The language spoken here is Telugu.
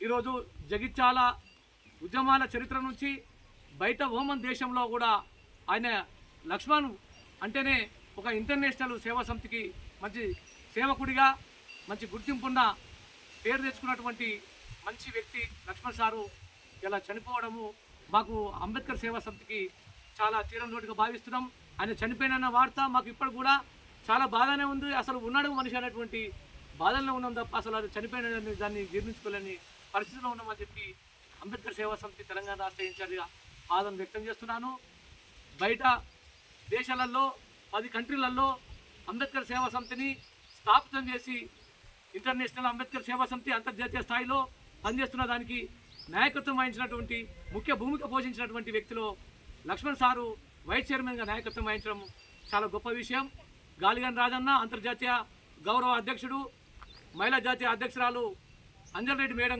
ఈరోజు జగిత్యాల ఉద్యమాల చరిత్ర నుంచి బయట ఓమన్ దేశంలో కూడా ఆయన లక్ష్మణ్ అంటేనే ఒక ఇంటర్నేషనల్ సేవా సమితికి మంచి సేవకుడిగా మంచి గుర్తింపున్న పేరు తెచ్చుకున్నటువంటి మంచి వ్యక్తి లక్ష్మణ్ సారు ఇలా చనిపోవడము మాకు అంబేద్కర్ సేవా సమితికి చాలా తీరంలోటుగా భావిస్తున్నాం. ఆయన చనిపోయిన వార్త మాకు ఇప్పుడు కూడా చాలా బాగానే ఉంది. అసలు ఉన్నాడు మనిషి అనేటువంటి బాధల్లో ఉన్నాం తప్ప అసలు అది చనిపోయిన దాన్ని జీర్ణించుకోలేని పరిస్థితిలో ఉన్నామని చెప్పి అంబేద్కర్ సేవా సమితి తెలంగాణ రాష్ట్ర ఇన్ఛార్జిగా ఆదరణ వ్యక్తం చేస్తున్నాను. బయట దేశాలలో 10 కంట్రీలలో అంబేద్కర్ సేవా సమితిని స్థాపితం చేసి ఇంటర్నేషనల్ అంబేద్కర్ సేవా సమితి అంతర్జాతీయ స్థాయిలో పనిచేస్తున్న దానికి నాయకత్వం వహించినటువంటి ముఖ్య భూమిక పోషించినటువంటి వ్యక్తిలో లక్ష్మణ్ సారు వైస్ చైర్మన్గా నాయకత్వం వహించడం చాలా గొప్ప విషయం. గాలిగన్ రాజన్న అంతర్జాతీయ గౌరవ అధ్యక్షుడు, మహిళా జాతీయ అధ్యక్షురాలు అంజల్ రెడ్డి మేడం